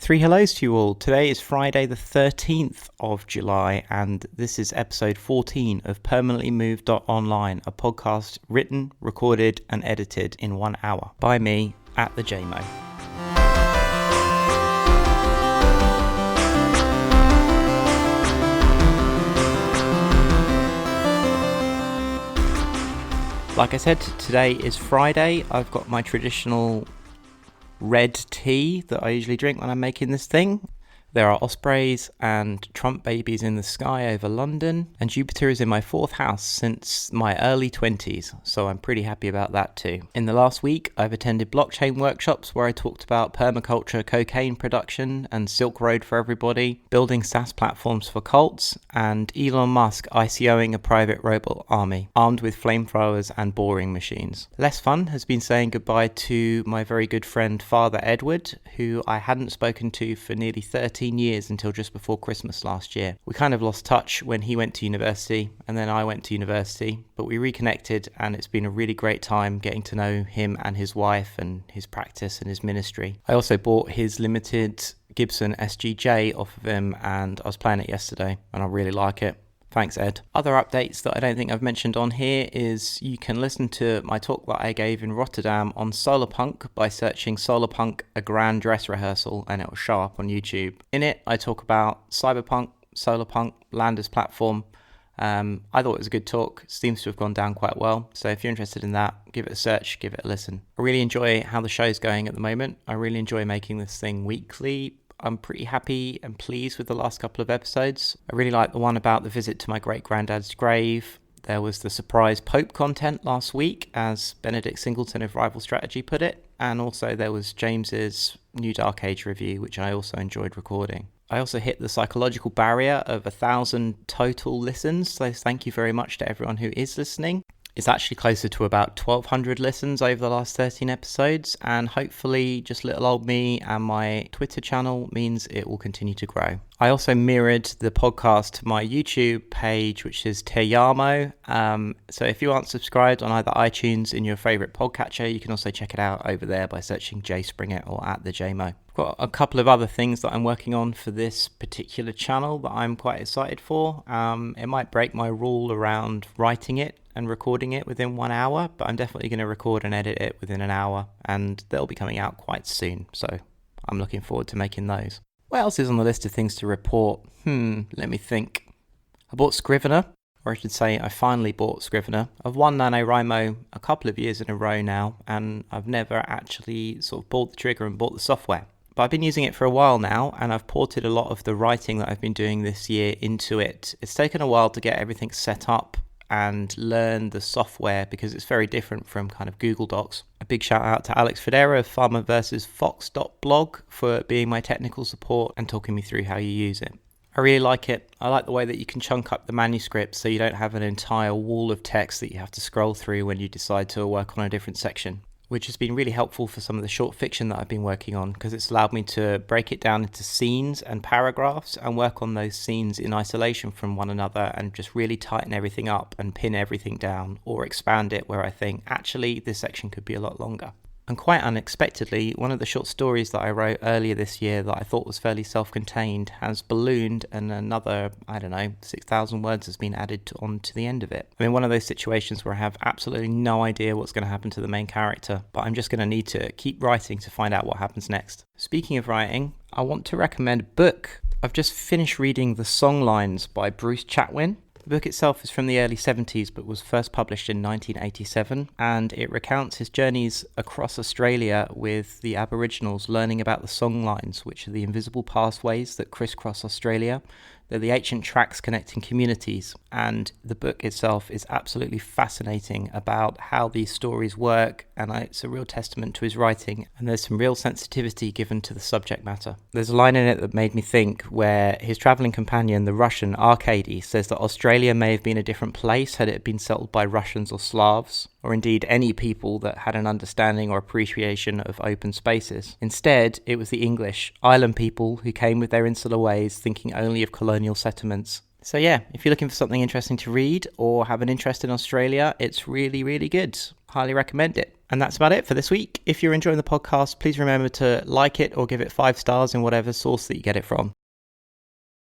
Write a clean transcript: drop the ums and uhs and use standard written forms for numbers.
Three hellos to you all. Today is Friday the 13th of July and this is episode 14 of Permanently Moved.online, a podcast written, recorded and edited in 1 hour by me at the JMO. Like I said, today is Friday. I've got my traditional red tea that I usually drink when I'm making this thing. There are ospreys and Trump babies in the sky over London, and Jupiter is in my fourth house since my early 20s, so I'm pretty happy about that too. In the last week, I've attended blockchain workshops where I talked about permaculture, cocaine production, and Silk Road for everybody, building SaaS platforms for cults, and Elon Musk ICOing a private robot army, armed with flamethrowers and boring machines. Less fun has been saying goodbye to my very good friend Father Edward, who I hadn't spoken to for nearly 13 years until just before Christmas last year. We kind of lost touch when he went to university and then I went to university, but we reconnected and it's been a really great time getting to know him and his wife and his practice and his ministry. I also bought his limited Gibson SGJ off of him and I was playing it yesterday and I really like it. Thanks, Ed. Other updates that I don't think I've mentioned on here is you can listen to my talk that I gave in Rotterdam on Solarpunk by searching Solarpunk A Grand Dress Rehearsal and it will show up on YouTube. In it, I talk about cyberpunk, solarpunk, Landers platform. I thought it was a good talk. It seems to have gone down quite well. So if you're interested in that, give it a search, give it a listen. I really enjoy how the show's going at the moment. I really enjoy making this thing weekly. I'm pretty happy and pleased with the last couple of episodes. I really like the one about the visit to my great-granddad's grave. There was the surprise Pope content last week, as Benedict Singleton of Rival Strategy put it. And also there was James's new Dark Age review, which I also enjoyed recording. I also hit the psychological barrier of 1,000 total listens, so thank you very much to everyone who is listening. It's actually closer to about 1,200 listens over the last 13 episodes, and hopefully just little old me and my Twitter channel means it will continue to grow. I also mirrored the podcast to my YouTube page, which is Te Yamo. So if you aren't subscribed on either iTunes in your favourite podcatcher, you can also check it out over there by searching J Springett or at the JMO. I've got a couple of other things that I'm working on for this particular channel that I'm quite excited for. It might break my rule around writing it and recording it within 1 hour, but I'm definitely going to record and edit it within an hour, and they'll be coming out quite soon, so I'm looking forward to making those. What else is on the list of things to report? Let me think. I bought Scrivener, or I should say I finally bought Scrivener. I've won NaNoWriMo a couple of years in a row now, and I've never actually sort of pulled the trigger and bought the software. But I've been using it for a while now, and I've ported a lot of the writing that I've been doing this year into it. It's taken a while to get everything set up and learn the software because it's very different from kind of Google Docs. A big shout out to Alex Federa of farmervs.fox.blog for being my technical support and talking me through how you use it. I really like it. I like the way that you can chunk up the manuscript so you don't have an entire wall of text that you have to scroll through when you decide to work on a different section, which has been really helpful for some of the short fiction that I've been working on because it's allowed me to break it down into scenes and paragraphs and work on those scenes in isolation from one another and just really tighten everything up and pin everything down or expand it where I think, actually, this section could be a lot longer. And quite unexpectedly, one of the short stories that I wrote earlier this year that I thought was fairly self-contained has ballooned and another, 6,000 words has been added onto the end of it. I'm in one of those situations where I have absolutely no idea what's going to happen to the main character, but I'm just going to need to keep writing to find out what happens next. Speaking of writing, I want to recommend a book. I've just finished reading The Songlines by Bruce Chatwin. The book itself is from the early 70s but was first published in 1987, and it recounts his journeys across Australia with the Aboriginals learning about the songlines, which are the invisible pathways that crisscross Australia. They're the ancient tracks connecting communities, and the book itself is absolutely fascinating about how these stories work, and it's a real testament to his writing, and there's some real sensitivity given to the subject matter. There's a line in it that made me think where his travelling companion, the Russian Arkady, says that Australia may have been a different place had it been settled by Russians or Slavs, or indeed any people that had an understanding or appreciation of open spaces. Instead, it was the English, island people who came with their insular ways, thinking only of colonial settlements. So yeah, if you're looking for something interesting to read or have an interest in Australia, it's really, really good. Highly recommend it. And that's about it for this week. If you're enjoying the podcast, please remember to like it or give it 5 stars in whatever source that you get it from.